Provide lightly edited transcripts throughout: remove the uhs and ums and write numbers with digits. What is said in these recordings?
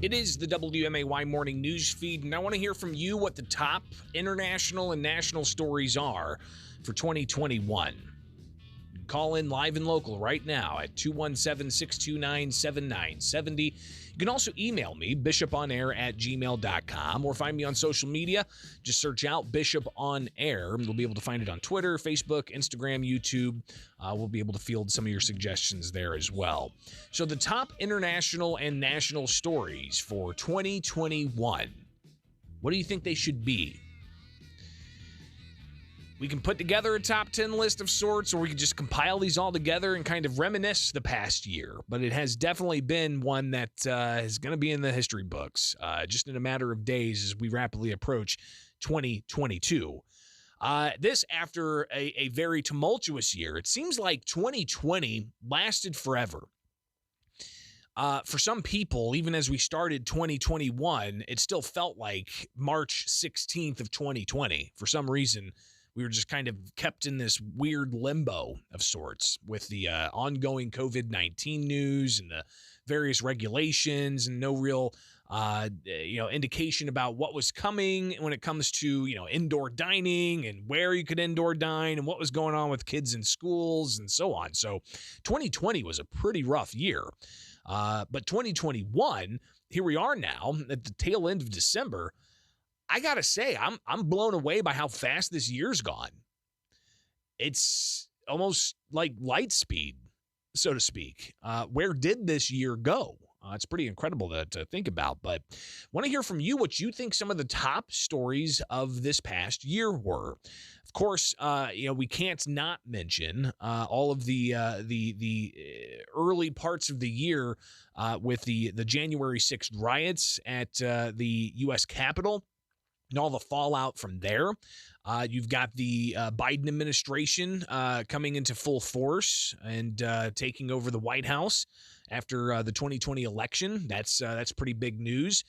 It is the WMAY morning news feed, and I want to hear from you what the top international and national stories are for 2021. Call in live and local right now at 217-629-7970. You can also email me, bishoponair@gmail.com, or find me on social media. Just search out Bishop on Air. You'll be able to find it on Twitter, Facebook, Instagram, YouTube. We'll be able to field some of your suggestions there as well. So the top international and national stories for 2021. What do you think they should be? We can put together a top 10 list of sorts, or we can just compile these all together and kind of reminisce the past year. But it has definitely been one that is going to be in the history books just in a matter of days as we rapidly approach 2022. This after a very tumultuous year. It seems like 2020 lasted forever. For some people, even as we started 2021, it still felt like March 16th of 2020. For some reason, we were just kind of kept in this weird limbo of sorts with the ongoing COVID-19 news and the various regulations and no real indication about what was coming when it comes to, indoor dining and where you could indoor dine and what was going on with kids in schools and so on. So 2020 was a pretty rough year. But 2021, here we are now at the tail end of December. I gotta say, I'm blown away by how fast this year's gone. It's almost like light speed, so to speak. Where did this year go? It's pretty incredible to think about, but want to hear from you what you think some of the top stories of this past year were. Of course, we can't not mention all of the early parts of the year with the January 6th riots at the U.S. Capitol and all the fallout from there. You've got the Biden administration coming into full force and taking over the White House after the 2020 election. That's pretty big news.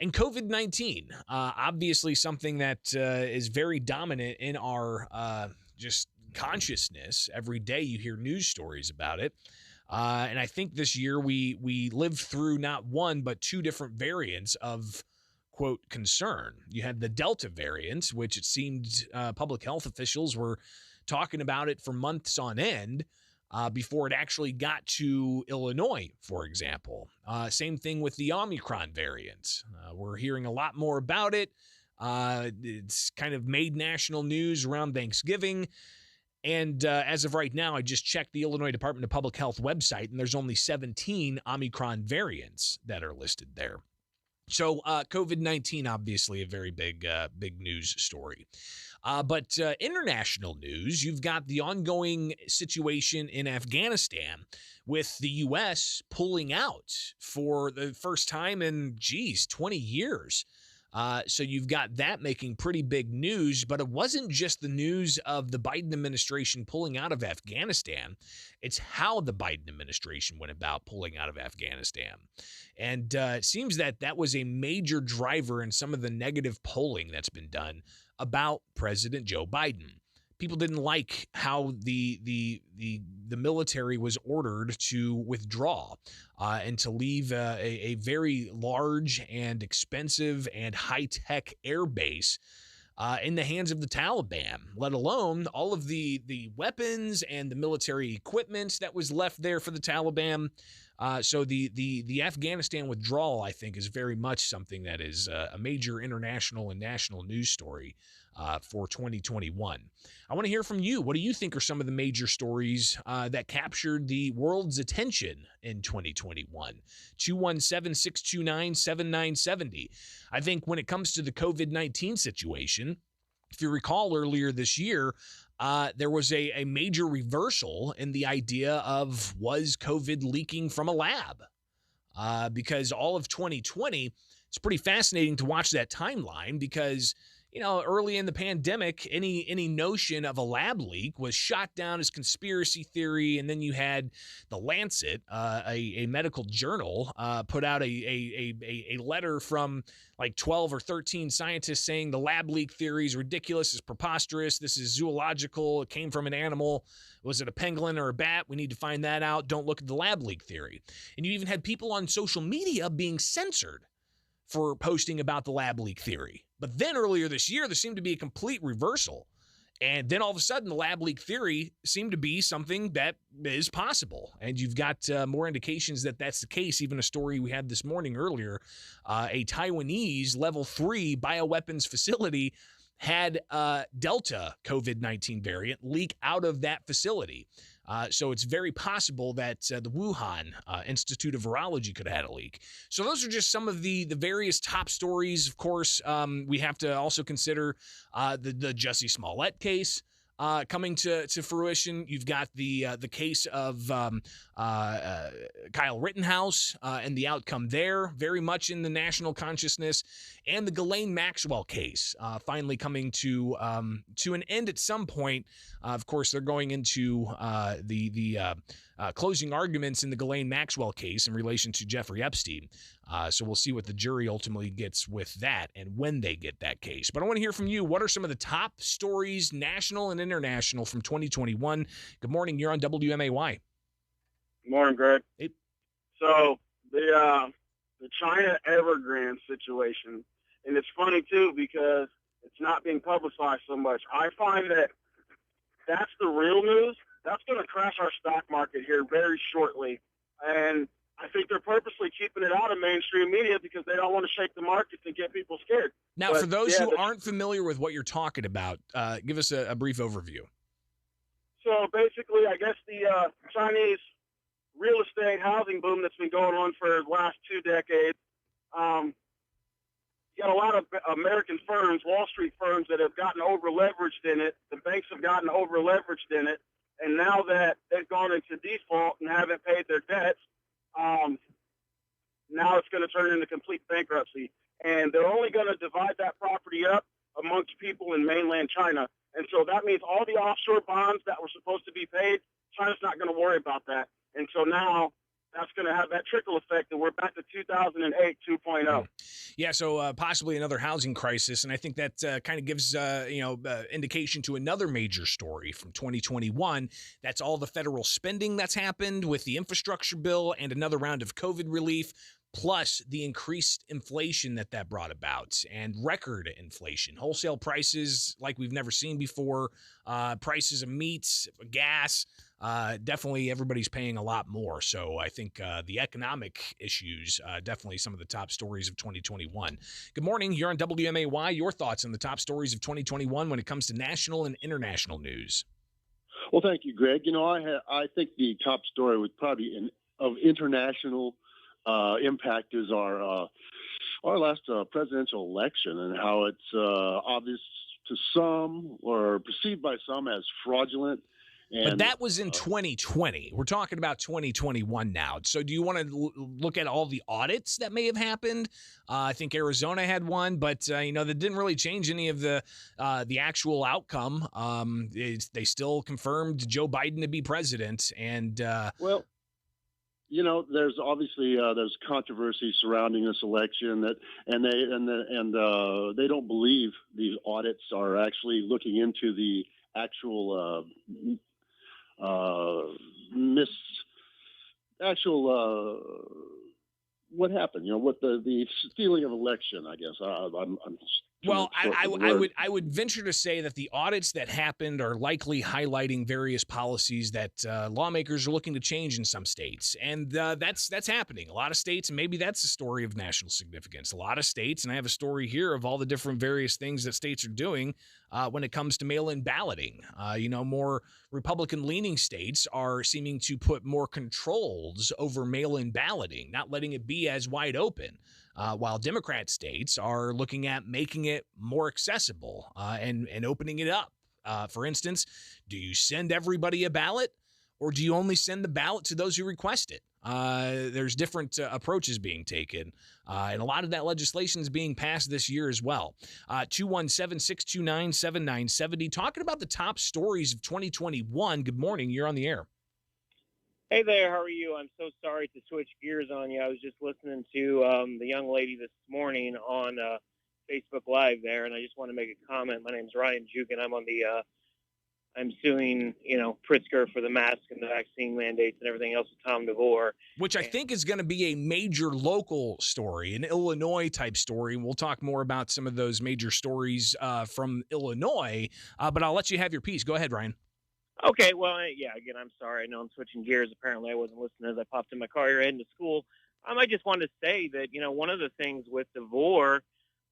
And COVID-19, obviously something that is very dominant in our just consciousness. Every day you hear news stories about it. And I think this year we lived through not one, but two different variants of quote concern. You had the Delta variant, which it seemed public health officials were talking about it for months on end before it actually got to Illinois, for example. Same thing with the Omicron variant. We're hearing a lot more about it. It's kind of made national news around Thanksgiving. And as of right now, I just checked the Illinois Department of Public Health website, and there's only 17 Omicron variants that are listed there. So COVID-19, obviously a very big news story. But international news, you've got the ongoing situation in Afghanistan with the U.S. pulling out for the first time in, 20 years. So you've got that making pretty big news, but it wasn't just the news of the Biden administration pulling out of Afghanistan. It's how the Biden administration went about pulling out of Afghanistan. And it seems that was a major driver in some of the negative polling that's been done about President Joe Biden. People didn't like how the military was ordered to withdraw and to leave a very large and expensive and high-tech air base in the hands of the Taliban, let alone all of the weapons and the military equipment that was left there for the Taliban. So the Afghanistan withdrawal, I think, is very much something that is a major international and national news story for 2021. I want to hear from you. What do you think are some of the major stories that captured the world's attention in 2021? 217-629-7970. I think when it comes to the COVID-19 situation, if you recall earlier this year, there was a major reversal in the idea of was COVID leaking from a lab? Because all of 2020, it's pretty fascinating to watch that timeline because early in the pandemic, any notion of a lab leak was shot down as conspiracy theory, and then you had the Lancet, a medical journal, put out a letter from like 12 or 13 scientists saying the lab leak theory is ridiculous, is preposterous, this is zoological, it came from an animal. Was it a pangolin or a bat? We need to find that out. Don't look at the lab leak theory. And you even had people on social media being censored for posting about the lab leak theory. But then earlier this year, there seemed to be a complete reversal. And then all of a sudden, the lab leak theory seemed to be something that is possible. And you've got more indications that that's the case. Even a story we had this morning earlier, a Taiwanese level 3 bioweapons facility had Delta COVID-19 variant leak out of that facility. So it's very possible that the Wuhan Institute of Virology could have had a leak. So those are just some of the various top stories. Of course, we have to also consider the Jussie Smollett case coming to fruition. You've got the case of Kyle Rittenhouse and the outcome there, very much in the national consciousness, and the Ghislaine Maxwell case finally coming to an end at some point. Of course, they're going into the closing arguments in the Ghislaine Maxwell case in relation to Jeffrey Epstein. So we'll see what the jury ultimately gets with that and when they get that case. But I want to hear from you. What are some of the top stories, national and international, from 2021? Good morning. You're on WMAY. Good morning, Greg. Hey. So the China Evergrande situation, and it's funny too because it's not being publicized so much. I find that that's the real news. That's going to crash our stock market here very shortly, and I think they're purposely keeping it out of mainstream media because they don't want to shake the markets and get people scared. Now, for those who aren't familiar with what you're talking about, give us a brief overview. So basically, I guess the Chinese real estate housing boom that's been going on for the last 2 decades, you got a lot of American firms, Wall Street firms, that have gotten over-leveraged in it. The banks have gotten over-leveraged in it. And now that they've gone into default and haven't paid their debts, now it's going to turn into complete bankruptcy. And they're only going to divide that property up amongst people in mainland China. And so that means all the offshore bonds that were supposed to be paid, China's not going to worry about that. And so now that's going to have that trickle effect, and we're back to 2008 2.0. Yeah, so possibly another housing crisis, and I think that kind of gives indication to another major story from 2021. That's all the federal spending that's happened with the infrastructure bill and another round of COVID relief, plus the increased inflation that brought about, and record inflation. Wholesale prices like we've never seen before, prices of meats, gas, definitely everybody's paying a lot more. So I think the economic issues, definitely some of the top stories of 2021. Good morning. You're on WMAY. Your thoughts on the top stories of 2021 when it comes to national and international news? Well, thank you, Greg. I think the top story was probably of international impact is our last presidential election, and how it's obvious to some or perceived by some as fraudulent. But that was in 2020. We're talking about 2021 now. So do you want to look at all the audits that may have happened? I think Arizona had one, but that didn't really change any of the actual outcome. They still confirmed Joe Biden to be president, and there's obviously there's controversy surrounding this election and they don't believe the audits are actually looking into the actual what happened, what the stealing of election, I guess. I would venture to say that the audits that happened are likely highlighting various policies that lawmakers are looking to change in some states, and that's happening. A lot of states, and maybe that's a story of national significance. A lot of states, and I have a story here of all the different various things that states are doing when it comes to mail-in balloting. More Republican-leaning states are seeming to put more controls over mail-in balloting, not letting it be as wide open. While Democrat states are looking at making it more accessible and opening it up. For instance, do you send everybody a ballot, or do you only send the ballot to those who request it? There's different approaches being taken, and a lot of that legislation is being passed this year as well. 217-629-7970. Talking about the top stories of 2021. Good morning. You're on the air. Hey there, how are you? I'm so sorry to switch gears on you. I was just listening to the young lady this morning on Facebook Live there, and I just want to make a comment. My name's Ryan Jukin. I'm on the I'm suing, Pritzker for the mask and the vaccine mandates and everything else with Tom DeVore. Which I think is going to be a major local story, an Illinois type story. We'll talk more about some of those major stories from Illinois, but I'll let you have your piece. Go ahead, Ryan. Okay, well, yeah, again, I'm sorry. I know I'm switching gears. Apparently, I wasn't listening as I popped in my car here heading to school. I just wanted to say that, one of the things with DeVore,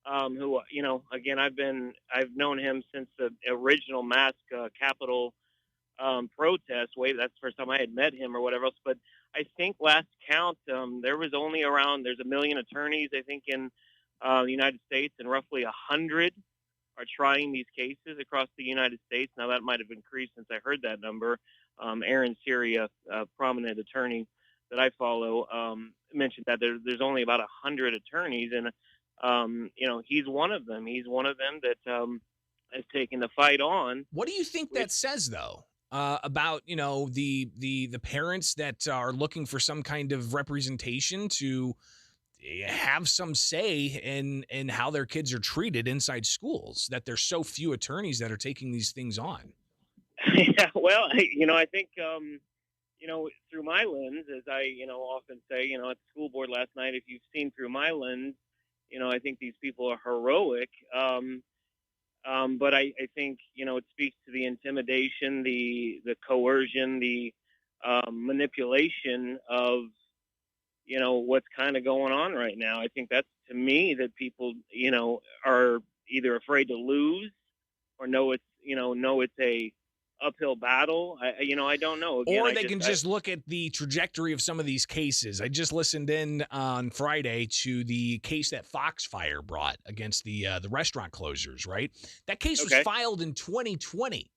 who, again, I've known him since the original mask Capitol protest. That's the first time I had met him or whatever else. But I think last count, there was only there's 1 million attorneys, I think, in the United States, and roughly 100 are trying these cases across the United States. Now, that might have increased since I heard that number. Aaron Syria, a prominent attorney that I follow, mentioned that there's only about 100 attorneys, and he's one of them. He's one of them that has taken the fight on. What do you think that says, though, about the parents that are looking for some kind of representation to have some say in how their kids are treated inside schools? That there's so few attorneys that are taking these things on. Yeah, well, I think through my lens, as I often say, at the school board last night, if you've seen through my lens, I think these people are heroic. But I think, it speaks to the intimidation, the coercion, the manipulation of, what's kind of going on right now. I think that's, to me, that people, are either afraid to lose or know it's a uphill battle. I don't know. Again, or they can just look at the trajectory of some of these cases. I just listened in on Friday to the case that Foxfire brought against the restaurant closers, right? That case was filed in 2020.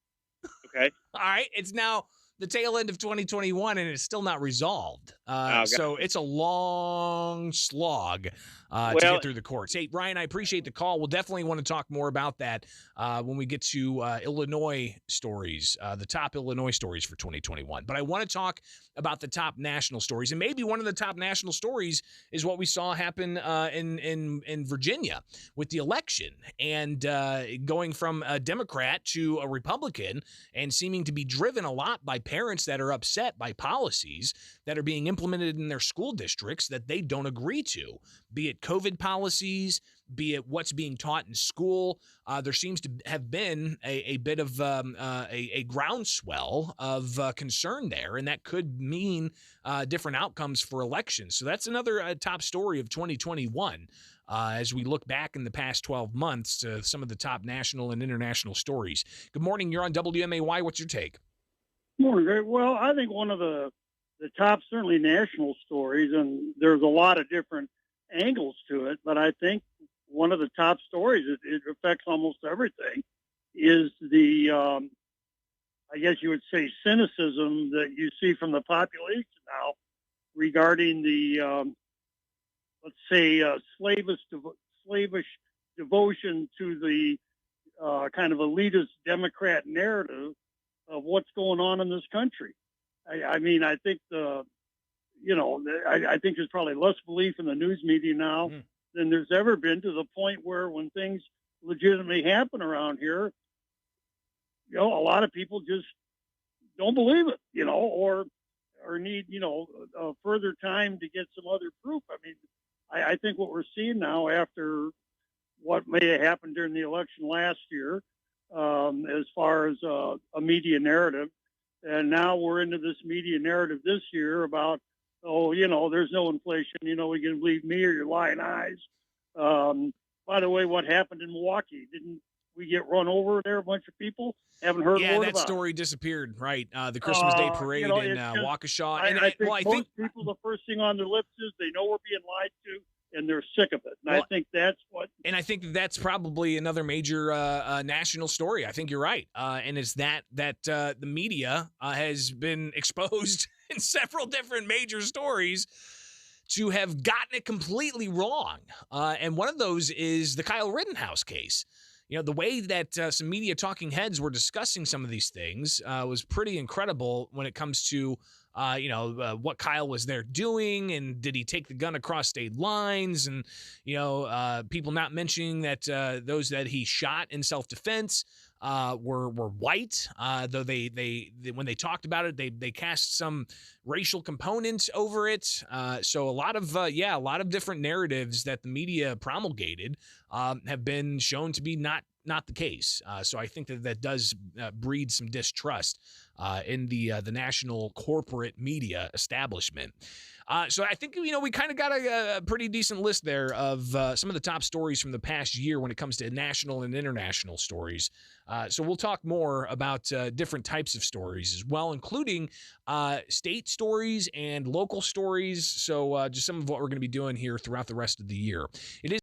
Okay. All right. It's now the tail end of 2021, and it's still not resolved. So it's a long slog to get through the courts. Hey, Ryan, I appreciate the call. We'll definitely want to talk more about that when we get to Illinois stories, the top Illinois stories for 2021. But I want to talk about the top national stories, and maybe one of the top national stories is what we saw happen in Virginia with the election, and going from a Democrat to a Republican, and seeming to be driven a lot by parents that are upset by policies that are being implemented in their school districts that they don't agree to, be it COVID policies, be it what's being taught in school. There seems to have been a bit of a groundswell of concern there, and that could mean different outcomes for elections. So that's another top story of 2021 as we look back in the past 12 months to some of the top national and international stories. Good morning. You're on WMAY. What's your take? Morning, Greg. Well, I think one of the top, certainly national stories, and there's a lot of different angles to it, but I think one of the top stories, it affects almost everything, is the, I guess you would say, cynicism that you see from the population now regarding the, let's say, slavish devotion to the kind of elitist Democrat narrative of what's going on in this country. I mean, I think I think there's probably less belief in the news media now than there's ever been, to the point where when things legitimately happen around here, a lot of people just don't believe it, or need, further time to get some other proof. I mean, I think what we're seeing now after what may have happened during the election last year, as far as a media narrative, and now we're into this media narrative this year about, there's no inflation, we can believe me or your lying eyes. By the way, what happened in Milwaukee? Didn't we get run over there, a bunch of people? Haven't heard a word about it. Yeah, that story disappeared, right? The Christmas Day parade in Waukesha. I think most people, the first thing on their lips is they know we're being lied to, and they're sick of it. And I think that's what. And I think that's probably another major national story. I think you're right. And it's that the media has been exposed in several different major stories to have gotten it completely wrong. And one of those is the Kyle Rittenhouse case. The way that some media talking heads were discussing some of these things was pretty incredible when it comes to, what Kyle was there doing, and did he take the gun across state lines, and, people not mentioning that those that he shot in self-defense were white, though they when they talked about it, they cast some racial components over it. So a lot of different narratives that the media promulgated have been shown to be not the case. So I think that does breed some distrust in the national corporate media establishment. So I think, we kind of got a pretty decent list there of some of the top stories from the past year when it comes to national and international stories. So we'll talk more about different types of stories as well, including state stories and local stories. So just some of what we're going to be doing here throughout the rest of the year. It is